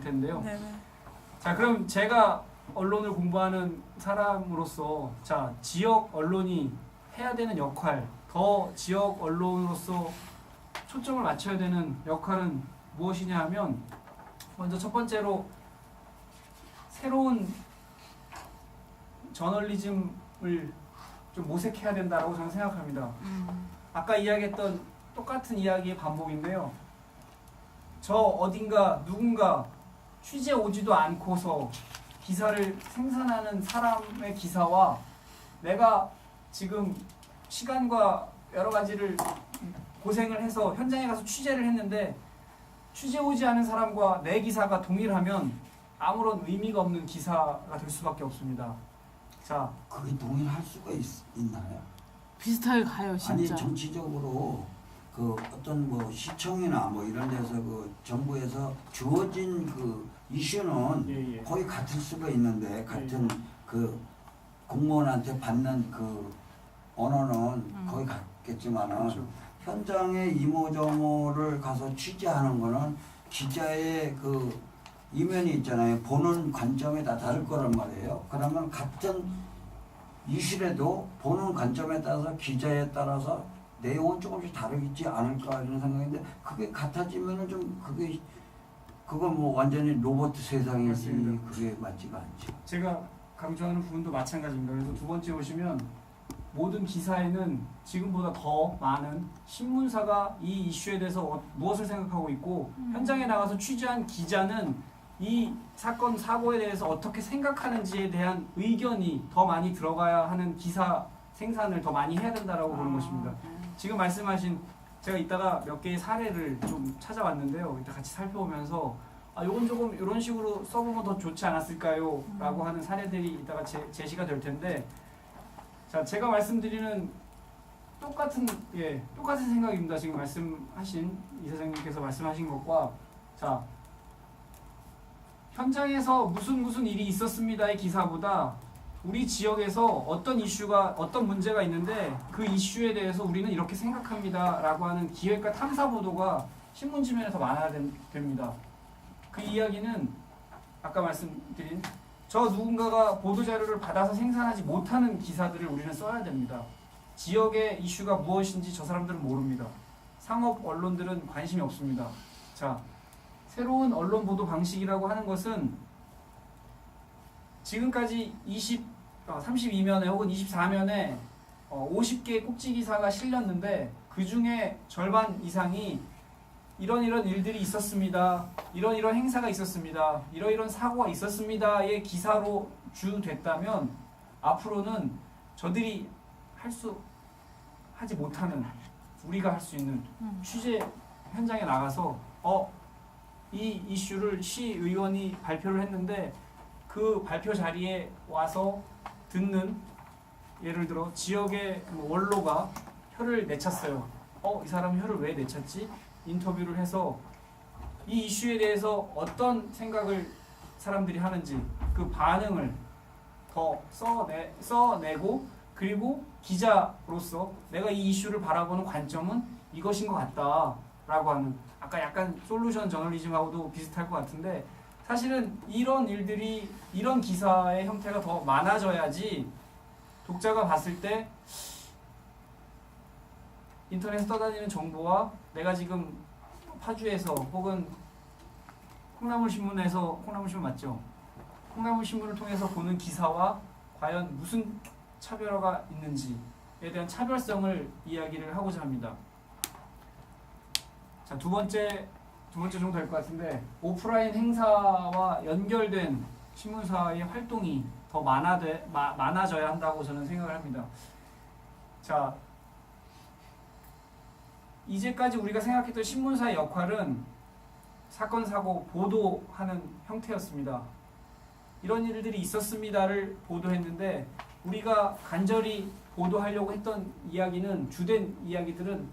텐데요. 네네. 자, 그럼 제가 언론을 공부하는 사람으로서 자, 지역 언론이 해야 되는 역할, 더 지역 언론으로서 초점을 맞춰야 되는 역할은 무엇이냐 하면 먼저 첫 번째로 새로운 저널리즘을 좀 모색해야 된다고 저는 생각합니다. 아까 이야기했던 똑같은 이야기의 반복인데요. 저 어딘가 누군가 취재 오지도 않고서 기사를 생산하는 사람의 기사와 내가 지금 시간과 여러 가지를 고생을 해서 현장에 가서 취재를 했는데 취재 오지 않은 사람과 내 기사가 동일하면 아무런 의미가 없는 기사가 될 수밖에 없습니다. 자, 그게 동일할 수가 있나요? 비슷하게 가요, 진짜. 아니 정치적으로 그 어떤 뭐 시청이나 뭐 이런 데서 그 정부에서 주어진 그 이슈는 예, 예. 거의 같을 수가 있는데 같은 그 공무원한테 받는 그 언어는 거의 같겠지만은 그렇죠. 현장에 이모저모를 가서 취재하는 거는 기자의 그 이면이 있잖아요. 보는 관점에 다 다를 거란 말이에요. 그러면 같은 이슈라도 보는 관점에 따라서 기자에 따라서 내용은 조금씩 다르겠지 않을까 이런 생각인데 그게 같아지면은 좀 그건 뭐 완전히 로봇 세상이지 맞습니다. 그게 맞지가 않죠. 제가 강조하는 부분도 마찬가지입니다. 그래서 두 번째 보시면 모든 기사에는 지금보다 더 많은 신문사가 이 이슈에 대해서 무엇을 생각하고 있고 현장에 나가서 취재한 기자는 이 사건 사고에 대해서 어떻게 생각하는지에 대한 의견이 더 많이 들어가야 하는 기사 생산을 더 많이 해야 된다라고 보는 것입니다. 지금 말씀하신 제가 이따가 몇 개의 사례를 좀 찾아왔는데요. 이따 같이 살펴보면서 요건 조금 이런 식으로 써보면 더 좋지 않았을까요? 라고 하는 사례들이 이따가 제시가 될 텐데 자, 제가 말씀드리는 똑같은 생각입니다. 지금 말씀하신 이사장님께서 말씀하신 것과 자, 현장에서 무슨 일이 있었습니다의 기사보다 우리 지역에서 어떤 이슈가 어떤 문제가 있는데 그 이슈에 대해서 우리는 이렇게 생각합니다라고 하는 기획과 탐사 보도가 신문지면에 더 많아야 됩니다. 그 이야기는 아까 말씀드린 저 누군가가 보도자료를 받아서 생산하지 못하는 기사들을 우리는 써야 됩니다. 지역의 이슈가 무엇인지 저 사람들은 모릅니다. 상업 언론들은 관심이 없습니다. 자, 새로운 언론 보도 방식이라고 하는 것은 지금까지 32면에 혹은 24면에 50개의 꼭지 기사가 실렸는데 그 중에 절반 이상이 이런 일들이 있었습니다. 이런 행사가 있었습니다. 이런 사고가 있었습니다의 기사로 주됐다면 앞으로는 저들이 하지 못하는 우리가 할 수 있는 취재 현장에 나가서 이 이슈를 시의원이 발표를 했는데 그 발표 자리에 와서 듣는 예를 들어 지역의 원로가 혀를 내찼어요. 이 사람 혀를 왜 내찼지? 인터뷰를 해서 이 이슈에 대해서 어떤 생각을 사람들이 하는지 그 반응을 더 써내고 그리고 기자로서 내가 이 이슈를 바라보는 관점은 이것인 것 같다라고 하는 아까 약간 솔루션 저널리즘하고도 비슷할 것 같은데 사실은 이런 일들이 이런 기사의 형태가 더 많아져야지 독자가 봤을 때 인터넷에 떠다니는 정보와 내가 지금 파주에서 혹은 콩나물신문에서 콩나물신문 맞죠? 콩나물신문을 통해서 보는 기사와 과연 무슨 차별화가 있는지에 대한 차별성을 이야기를 하고자 합니다. 자, 두 번째 정도 될 것 같은데 오프라인 행사와 연결된 신문사의 활동이 더 많아져야 한다고 저는 생각을 합니다. 자, 이제까지 우리가 생각했던 신문사의 역할은 사건, 사고, 보도하는 형태였습니다. 이런 일들이 있었습니다를 보도했는데 우리가 간절히 보도하려고 했던 이야기는 주된 이야기들은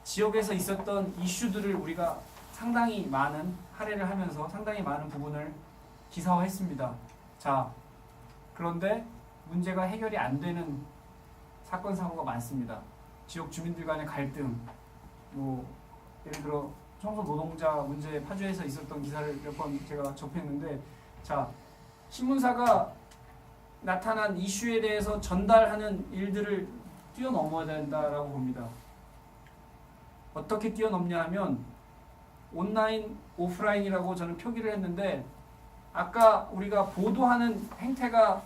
지역에서 있었던 이슈들을 우리가 상당히 많은 할애를 하면서 상당히 많은 부분을 기사화했습니다. 자, 그런데 문제가 해결이 안 되는 사건, 사고가 많습니다. 지역 주민들 간의 갈등, 예를 들어 청소 노동자 문제 파주에서 있었던 기사를 몇 번 제가 접했는데, 자, 신문사가 나타난 이슈에 대해서 전달하는 일들을 뛰어넘어야 된다라고 봅니다. 어떻게 뛰어넘냐 하면 온라인, 오프라인이라고 저는 표기를 했는데, 아까 우리가 보도하는 행태가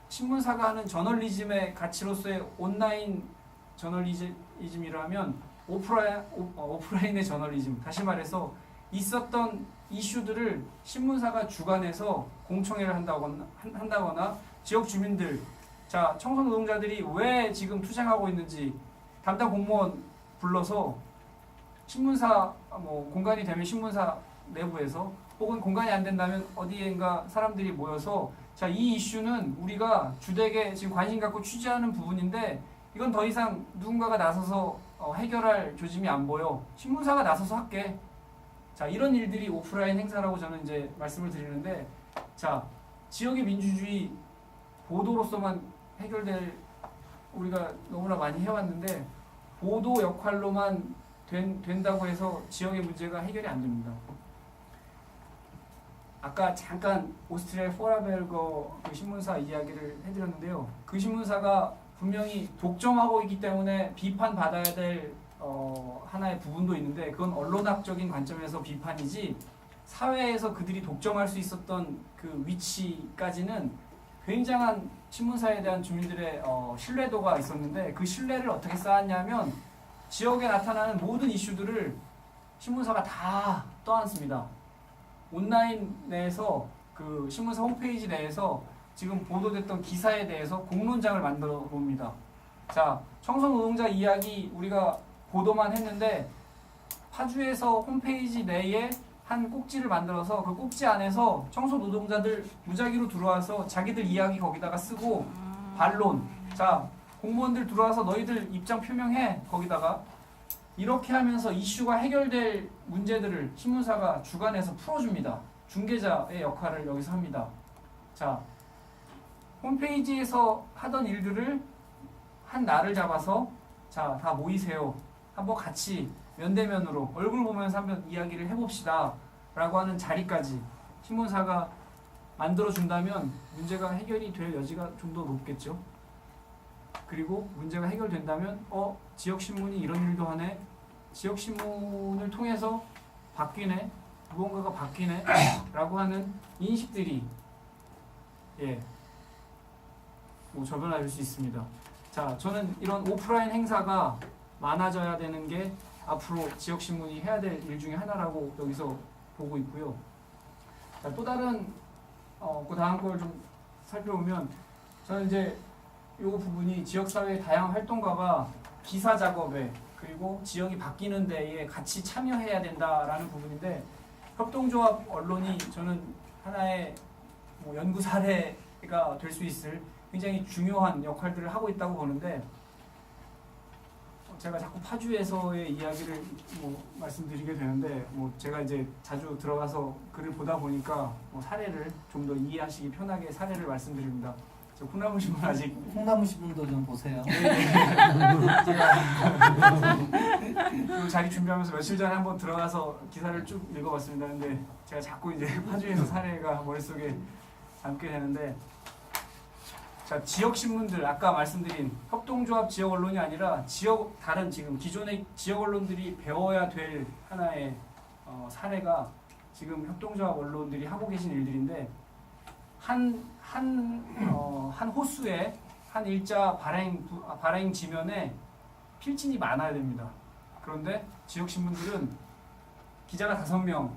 신문사가 하는 저널리즘의 가치로서의 온라인 저널리즘이라면 오프라인의 저널리즘, 다시 말해서 있었던 이슈들을 신문사가 주관해서 공청회를 한다거나 지역 주민들, 자, 청소 노동자들이 왜 지금 투쟁하고 있는지 담당 공무원 불러서 신문사 공간이 되면 신문사 내부에서, 혹은 공간이 안 된다면 어디엔가 사람들이 모여서, 자, 이 이슈는 우리가 주되게 지금 관심 갖고 취재하는 부분인데 이건 더 이상 누군가가 나서서 해결할 조짐이 안 보여. 신문사가 나서서 할게. 자, 이런 일들이 오프라인 행사라고 저는 이제 말씀을 드리는데, 자, 지역의 민주주의 보도로서만 해결될, 우리가 너무나 많이 해왔는데 보도 역할로만 된다고 해서 지역의 문제가 해결이 안 됩니다. 아까 잠깐 오스트리아의 포라베르거 그 신문사 이야기를 해드렸는데요. 그 신문사가 분명히 독점하고 있기 때문에 비판받아야 될 하나의 부분도 있는데, 그건 언론학적인 관점에서 비판이지, 사회에서 그들이 독점할 수 있었던 그 위치까지는 굉장한 신문사에 대한 주민들의 신뢰도가 있었는데, 그 신뢰를 어떻게 쌓았냐면 지역에 나타나는 모든 이슈들을 신문사가 다 떠안습니다. 온라인 내에서 그 신문사 홈페이지 내에서 지금 보도됐던 기사에 대해서 공론장을 만들어 봅니다. 자, 청소 노동자 이야기 우리가 보도만 했는데 파주에서 홈페이지 내에 한 꼭지를 만들어서 그 꼭지 안에서 청소 노동자들 무작위로 들어와서 자기들 이야기 거기다가 쓰고 반론, 자, 공무원들 들어와서 너희들 입장 표명해 거기다가, 이렇게 하면서 이슈가 해결될 문제들을 신문사가 주관해서 풀어줍니다. 중개자의 역할을 여기서 합니다. 자, 홈페이지에서 하던 일들을 한 날을 잡아서, 자, 다 모이세요. 한번 같이 면대면으로 얼굴 보면서 한번 이야기를 해봅시다 라고 하는 자리까지 신문사가 만들어준다면 문제가 해결이 될 여지가 좀 더 높겠죠. 그리고 문제가 해결된다면 지역신문이 이런 일도 하네, 지역신문을 통해서 바뀌네, 무언가가 바뀌네 라고 하는 인식들이 저변화될 수 있습니다. 자, 저는 이런 오프라인 행사가 많아져야 되는 게 앞으로 지역신문이 해야 될 일 중에 하나라고 여기서 보고 있고요. 자, 또 다른 그 다음 걸 좀 살펴보면, 저는 이제 이 부분이 지역사회의 다양한 활동가가 기사 작업에, 그리고 지역이 바뀌는 데에 같이 참여해야 된다라는 부분인데, 협동조합 언론이 저는 하나의 연구 사례가 될 수 있을 굉장히 중요한 역할들을 하고 있다고 보는데, 제가 자꾸 파주에서의 이야기를 말씀드리게 되는데, 제가 이제 자주 들어가서 글을 보다 보니까 사례를 좀 더 이해하시기 편하게 사례를 말씀드립니다. 저 콩나물신문 아직 콩나물신문도 좀 보세요. 제가 그 자리 준비하면서 며칠 전에 한번 들어가서 기사를 쭉 읽어봤습니다. 근데 제가 자꾸 이제 파주에서 사례가 머릿속에 담게 되는데, 자, 지역 신문들, 아까 말씀드린 협동조합 지역 언론이 아니라 다른 지금 기존의 지역 언론들이 배워야 될 하나의 사례가 지금 협동조합 언론들이 하고 계신 일들인데, 한 호수에 한 일자 발행 지면에 필진이 많아야 됩니다. 그런데 지역 신문들은 기자가 5명,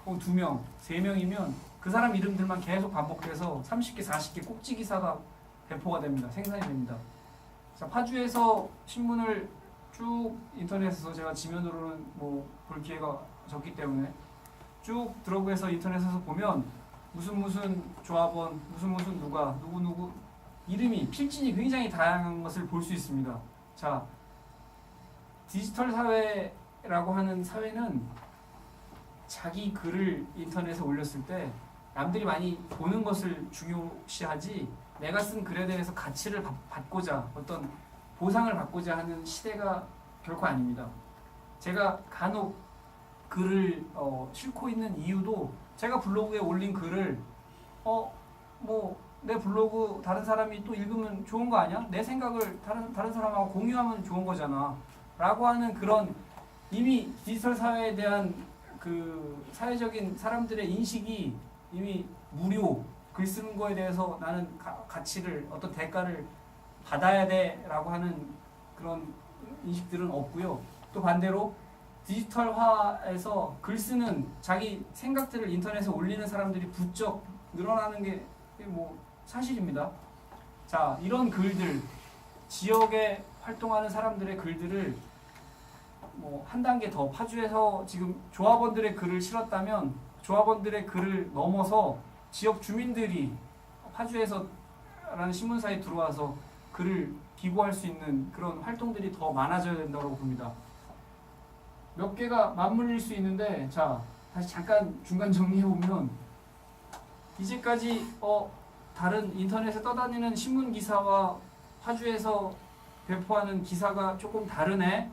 혹은 2명, 3명이면 그 사람 이름들만 계속 반복돼서 30개, 40개 꼭지 기사가 배포가 됩니다. 생산이 됩니다. 자, 파주에서 신문을 쭉 인터넷에서, 제가 지면으로는 볼 기회가 적기 때문에 쭉 들어가서 인터넷에서 보면 무슨 조합원, 무슨 누구 이름이, 필진이 굉장히 다양한 것을 볼 수 있습니다. 자, 디지털 사회라고 하는 사회는 자기 글을 인터넷에 올렸을 때 남들이 많이 보는 것을 중요시하지, 내가 쓴 글에 대해서 가치를 받고자, 어떤 보상을 받고자 하는 시대가 결코 아닙니다. 제가 간혹 글을 싣고 있는 이유도 제가 블로그에 올린 글을 뭐 내 블로그 다른 사람이 또 읽으면 좋은 거 아니야? 내 생각을 다른 사람하고 공유하면 좋은 거잖아. 라고 하는 그런 이미 디지털 사회에 대한 그 사회적인 사람들의 인식이 이미 무료 글 쓰는 거에 대해서 나는 가치를 어떤 대가를 받아야 돼라고 하는 그런 인식들은 없고요. 또 반대로 디지털화에서 글 쓰는 자기 생각들을 인터넷에 올리는 사람들이 부쩍 늘어나는 게 뭐 사실입니다. 자, 이런 글들, 지역에 활동하는 사람들의 글들을 뭐 한 단계 더 파주에서 지금 조합원들의 글을 실었다면 조합원들의 글을 넘어서 지역 주민들이 파주에서라는 신문사에 들어와서 글을 기고할 수 있는 그런 활동들이 더 많아져야 된다고 봅니다. 몇 개가 맞물릴 수 있는데, 자, 다시 잠깐 중간 정리해보면 이제까지 다른 인터넷에 떠다니는 신문 기사와 파주에서 배포하는 기사가 조금 다르네.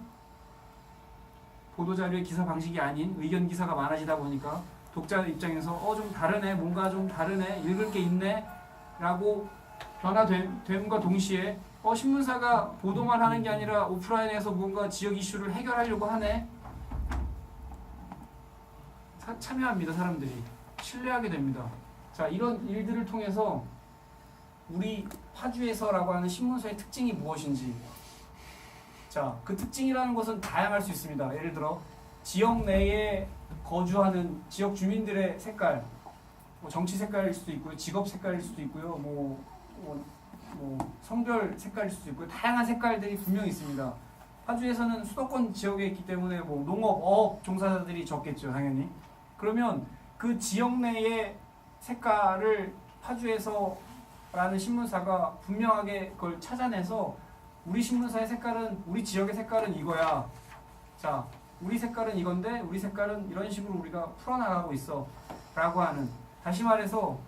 보도자료의 기사 방식이 아닌 의견 기사가 많아지다 보니까 독자 입장에서 좀 다르네, 뭔가 좀 다르네, 읽을 게 있네 라고 변화됨과 동시에 신문사가 보도만 하는 게 아니라 오프라인에서 뭔가 지역 이슈를 해결하려고 하네. 참여합니다. 사람들이 신뢰하게 됩니다. 자, 이런 일들을 통해서 우리 파주에서라고 하는 신문사의 특징이 무엇인지, 자, 그 특징이라는 것은 다양할 수 있습니다. 예를 들어 지역 내에 거주하는 지역 주민들의 색깔, 뭐 정치 색깔일 수도 있고요, 직업 색깔일 수도 있고요, 뭐 성별 색깔일 수도 있고요. 다양한 색깔들이 분명히 있습니다. 파주에서는 수도권 지역에 있기 때문에 뭐 농업, 어업 종사자들이 적겠죠, 당연히. 그러면 그 지역 내의 색깔을 파주에서라는 신문사가 분명하게 그걸 찾아내서 우리 신문사의 색깔은, 우리 지역의 색깔은 이거야. 자, 우리 색깔은 이건데 우리 색깔은 이런 식으로 우리가 풀어나가고 있어 라고 하는, 다시 말해서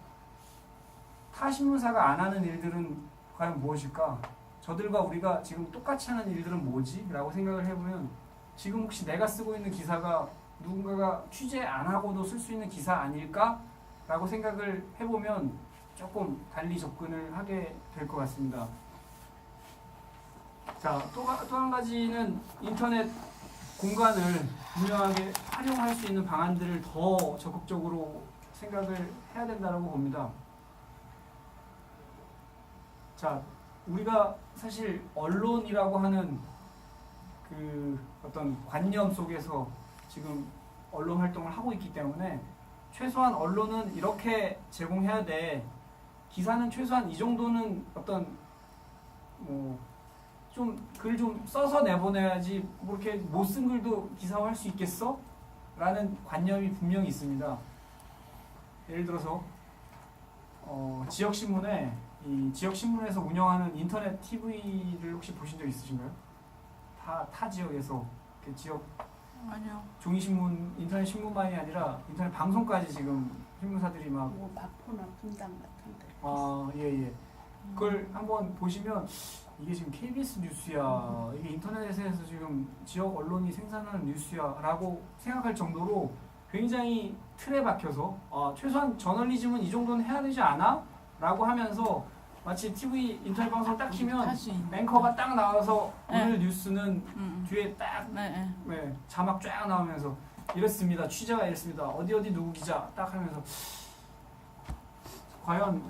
타 신문사가 안 하는 일들은 과연 무엇일까? 저들과 우리가 지금 똑같이 하는 일들은 뭐지? 라고 생각을 해보면 지금 혹시 내가 쓰고 있는 기사가 누군가가 취재 안 하고도 쓸 수 있는 기사 아닐까? 라고 생각을 해보면 조금 달리 접근을 하게 될 것 같습니다. 자, 또 한 가지는 인터넷 공간을 분명하게 활용할 수 있는 방안들을 더 적극적으로 생각을 해야 된다고 봅니다. 자, 우리가 사실 언론이라고 하는 그 어떤 관념 속에서 지금 언론 활동을 하고 있기 때문에 최소한 언론은 이렇게 제공해야 돼. 기사는 최소한 이 정도는 어떤 뭐 좀 글 좀 써서 내보내야지 뭐 이렇게 못 쓴 글도 기사화할 수 있겠어? 라는 관념이 분명히 있습니다. 예를 들어서 지역신문에 이 지역신문에서 운영하는 인터넷 TV를 혹시 보신 적 있으신가요? 타 지역에서 그 지역 아니요. 종이신문, 인터넷 신문만이 아니라 인터넷 방송까지 지금 신문사들이 막 뭐 바포나 분당 같은데. 예. 그걸 한번 보시면 이게 지금 KBS 뉴스야, 이게 인터넷에서 지금 지역 언론이 생산하는 뉴스야 라고 생각할 정도로 굉장히 틀에 박혀서 최소한 저널리즘은 이 정도는 해야 되지 않아? 라고 하면서 마치 TV 인터넷 방송을 딱 키면 할수 있는. 앵커가 딱 나와서 네. 오늘 뉴스는 뒤에 딱 네. 자막 쫙 나오면서 이렇습니다. 취재가 이랬습니다. 어디 누구 기자 딱 하면서 과연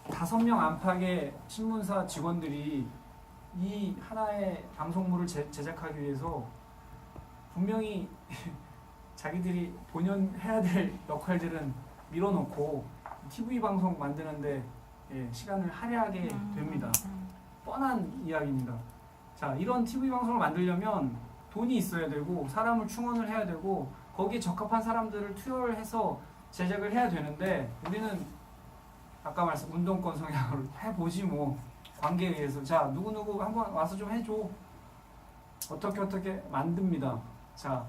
5명 안팎의 신문사 직원들이 이 하나의 방송물을 제작하기 위해서 분명히 자기들이 본연해야 될 역할들은 밀어놓고 TV 방송 만드는데 시간을 할애하게 됩니다. 뻔한 이야기입니다. 자, 이런 TV 방송을 만들려면 돈이 있어야 되고 사람을 충원을 해야 되고 거기에 적합한 사람들을 투여를 해서 제작을 해야 되는데 우리는 아까 말씀 운동권 성향으로 해보지 뭐 관계에 의해서 자 누구누구 한번 와서 좀 해줘 어떻게 만듭니다. 자,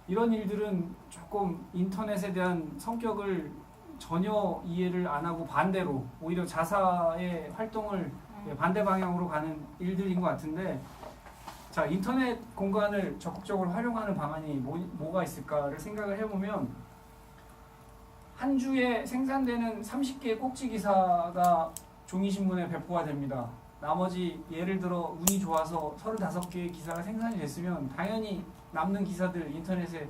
이런 일들은 조금 인터넷에 대한 성격을 전혀 이해를 안 하고 반대로 오히려 자사의 활동을 반대 방향으로 가는 일들인 것 같은데, 자, 인터넷 공간을 적극적으로 활용하는 방안이 뭐가 있을까를 생각을 해보면 한 주에 생산되는 30개의 꼭지 기사가 종이신문에 배포가 됩니다. 나머지 예를 들어 운이 좋아서 35개의 기사가 생산이 됐으면 당연히 남는 기사들 인터넷에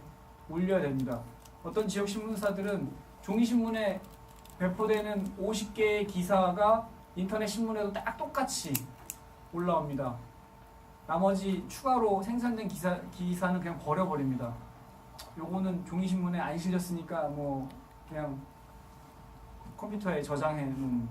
올려야 됩니다. 어떤 지역 신문사들은 종이신문에 배포되는 50개의 기사가 인터넷 신문에도 딱 똑같이 올라옵니다. 나머지 추가로 생산된 기사는 그냥 버려버립니다. 요거는 종이신문에 안 실렸으니까 뭐 그냥 컴퓨터에 저장해 놓은.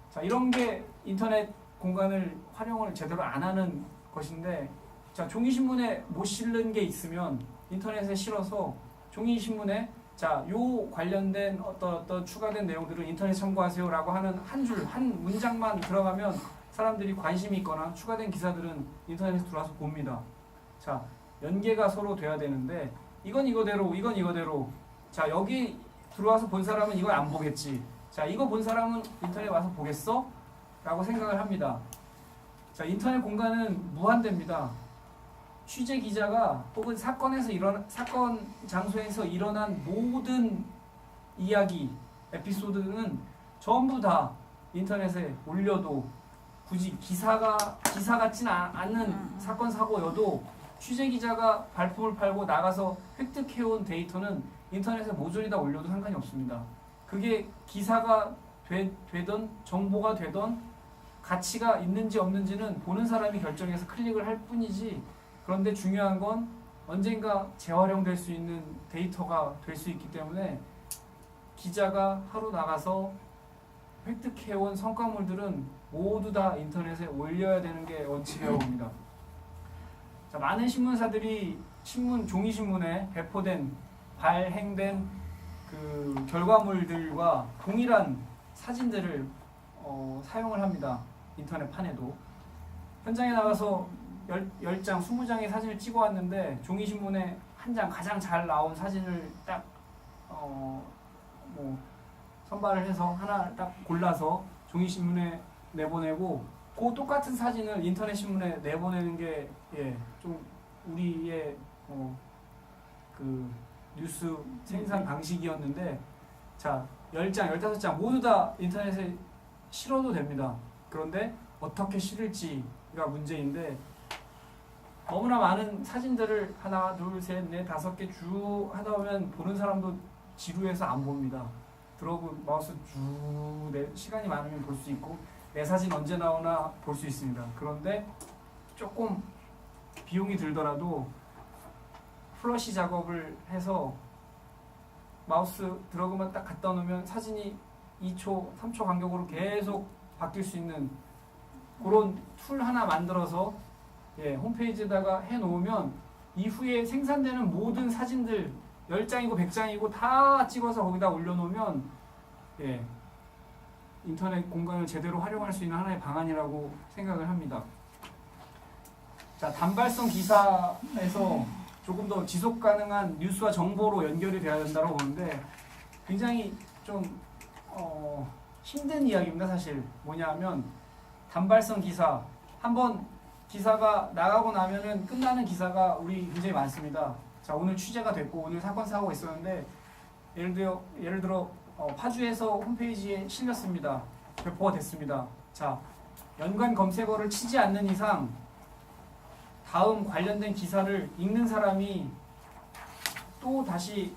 자, 이런 게 인터넷 공간을 활용을 제대로 안 하는 것인데, 자, 종이신문에 못 실는 게 있으면 인터넷에 실어서 종이신문에 자, 요 관련된 어떤 추가된 내용들을 인터넷 참고하세요라고 하는 한 문장만 들어가면 사람들이 관심이 있거나 추가된 기사들은 인터넷에 들어와서 봅니다. 자, 연계가 서로 돼야 되는데 이건 이거대로. 자, 여기 들어와서 본 사람은 이걸 안 보겠지. 자, 이거 본 사람은 인터넷 와서 보겠어? 라고 생각을 합니다. 자, 인터넷 공간은 무한대입니다. 취재 기자가 혹은 사건 장소에서 일어난 모든 이야기, 에피소드는 전부 다 인터넷에 올려도 굳이 기사 같지는 않는 사건 사고여도 취재 기자가 발품을 팔고 나가서 획득해온 데이터는 인터넷에 모조리 다 올려도 상관이 없습니다. 그게 기사가 되던 정보가 되던 가치가 있는지 없는지는 보는 사람이 결정해서 클릭을 할 뿐이지, 그런데 중요한 건 언젠가 재활용될 수 있는 데이터가 될 수 있기 때문에 기자가 하루 나가서 획득해온 성과물들은 모두 다 인터넷에 올려야 되는 게 원칙이라고 봅니다. 자, 많은 신문사들이 종이신문에 배포된 발행된 그 결과물들과 동일한 사진들을 사용을 합니다. 인터넷판에도. 현장에 나가서 10장, 20장의 사진을 찍어 왔는데 종이신문에 한 장 가장 잘 나온 사진을 딱 선발을 해서 하나 딱 골라서 종이신문에 내보내고, 그 똑같은 사진을 인터넷 신문에 내보내는 게 좀 우리의 그 뉴스 생산 방식이었는데, 자, 10장, 15장 모두 다 인터넷에 실어도 됩니다. 그런데 어떻게 실을지가 문제인데, 너무나 많은 사진들을 하나, 둘, 셋, 넷, 5개 쭉 하다 보면 보는 사람도 지루해서 안 봅니다. 들어오고 마우스 쭉 시간이 많으면 볼 수 있고 내 사진 언제 나오나 볼 수 있습니다. 그런데 조금 비용이 들더라도 플러시 작업을 해서 마우스 들어오면 딱 갖다 놓으면 사진이 2초, 3초 간격으로 계속 바뀔 수 있는 그런 툴 하나 만들어서 홈페이지에다가 해놓으면 이후에 생산되는 모든 사진들 10장이고 100장이고 다 찍어서 거기다 올려놓으면 인터넷 공간을 제대로 활용할 수 있는 하나의 방안이라고 생각을 합니다. 자, 단발성 기사에서 조금 더 지속 가능한 뉴스와 정보로 연결이 돼야 된다고 보는데 굉장히 좀 힘든 이야기입니다. 사실 뭐냐면 단발성 기사, 한번 기사가 나가고 나면은 끝나는 기사가 우리 굉장히 많습니다. 자, 오늘 취재가 됐고 오늘 사건 사고가 있었는데 예를 들어 파주에서 홈페이지에 실렸습니다. 배포가 됐습니다. 자, 연관 검색어를 치지 않는 이상 다음 관련된 기사를 읽는 사람이 또 다시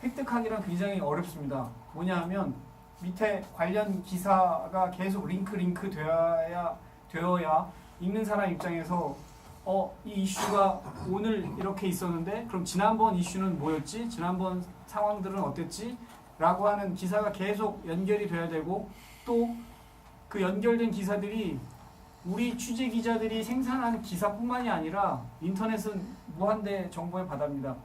획득하기란 굉장히 어렵습니다. 뭐냐 하면 밑에 관련 기사가 계속 링크 되어야 읽는 사람 입장에서 이 이슈가 오늘 이렇게 있었는데 그럼 지난번 이슈는 뭐였지? 지난번 상황들은 어땠지? 라고 하는 기사가 계속 연결이 돼야 되고, 또 그 연결된 기사들이 우리 취재 기자들이 생산한 기사뿐만이 아니라 인터넷은 무한대 정보의 바다입니다.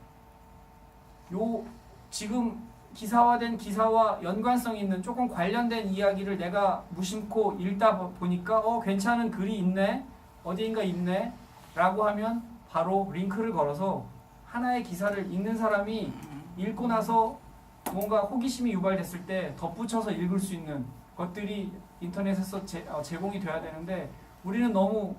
지금 기사화된 기사와 연관성 있는 조금 관련된 이야기를 내가 무심코 읽다 보니까 괜찮은 글이 있네, 어디인가 있네 라고 하면 바로 링크를 걸어서 하나의 기사를 읽는 사람이 읽고 나서 뭔가 호기심이 유발됐을 때 덧붙여서 읽을 수 있는 것들이 인터넷에서 제공이 돼야 되는데 우리는 너무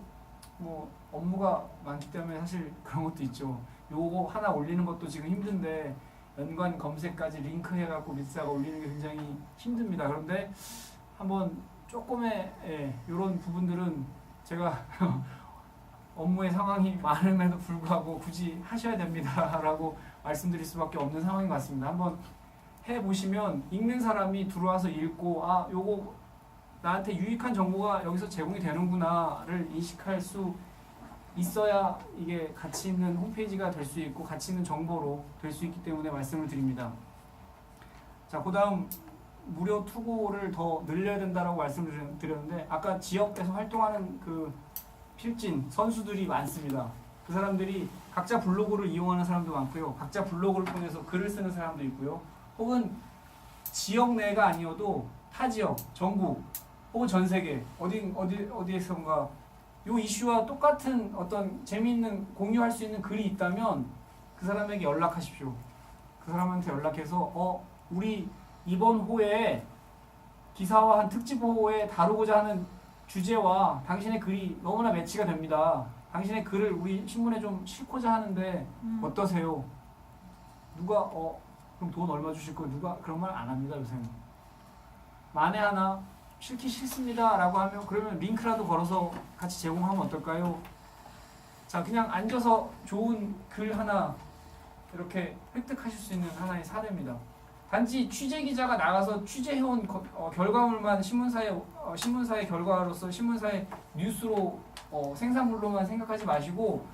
뭐 업무가 많기 때문에 사실 그런 것도 있죠. 요거 하나 올리는 것도 지금 힘든데 연관 검색까지 링크 해갖고 밑에다가 올리는 게 굉장히 힘듭니다. 그런데 한번 조금의 이런 부분들은 제가 업무의 상황이 많음에도 불구하고 굳이 하셔야 됩니다라고 말씀드릴 수밖에 없는 상황인 것 같습니다. 한번 해보시면 읽는 사람이 들어와서 읽고 아 요거 나한테 유익한 정보가 여기서 제공이 되는구나를 인식할 수 있어야 이게 가치 있는 홈페이지가 될 수 있고 가치 있는 정보로 될 수 있기 때문에 말씀을 드립니다. 자, 그 다음 무료 투고를 더 늘려야 된다라고 말씀을 드렸는데 아까 지역에서 활동하는 그 필진 선수들이 많습니다. 그 사람들이 각자 블로그를 이용하는 사람도 많고요. 각자 블로그를 통해서 글을 쓰는 사람도 있고요. 혹은 지역 내가 아니어도 타 지역, 전국 혹은 전 세계 어디에선가 요 이슈와 똑같은 어떤 재미있는 공유할 수 있는 글이 있다면 그 사람에게 연락하십시오. 그 사람한테 연락해서 우리 이번 호에 기사화한 특집호에 다루고자 하는 주제와 당신의 글이 너무나 매치가 됩니다. 당신의 글을 우리 신문에 좀 싣고자 하는데 어떠세요? 누가 그럼 돈 얼마 주실 거예요? 누가 그런 말 안 합니다 요새는. 만에 하나 싫기 싫습니다 라고 하면 그러면 링크라도 걸어서 같이 제공하면 어떨까요? 자, 그냥 앉아서 좋은 글 하나 이렇게 획득하실 수 있는 하나의 사례입니다. 단지 취재기자가 나가서 취재해온 결과물만 신문사의 결과로서 신문사의 뉴스로 생산물로만 생각하지 마시고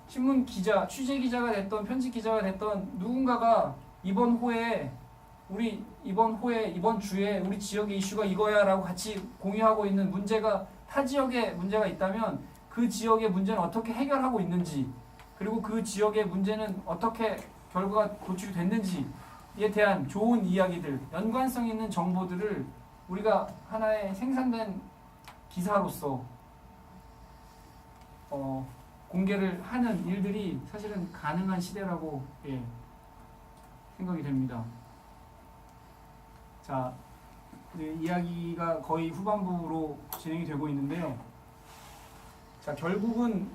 신문 기자, 취재 기자가 됐던 편집 기자가 됐던 누군가가 이번 주에 우리 지역의 이슈가 이거야라고 같이 공유하고 있는 문제가 타 지역에 문제가 있다면 그 지역의 문제는 어떻게 해결하고 있는지 그리고 그 지역의 문제는 어떻게 결과가 도출이 됐는지에 대한 좋은 이야기들, 연관성 있는 정보들을 우리가 하나의 생산된 기사로서 공개를 하는 일들이 사실은 가능한 시대라고 생각이 됩니다. 자, 이야기가 거의 후반부로 진행이 되고 있는데요. 자, 결국은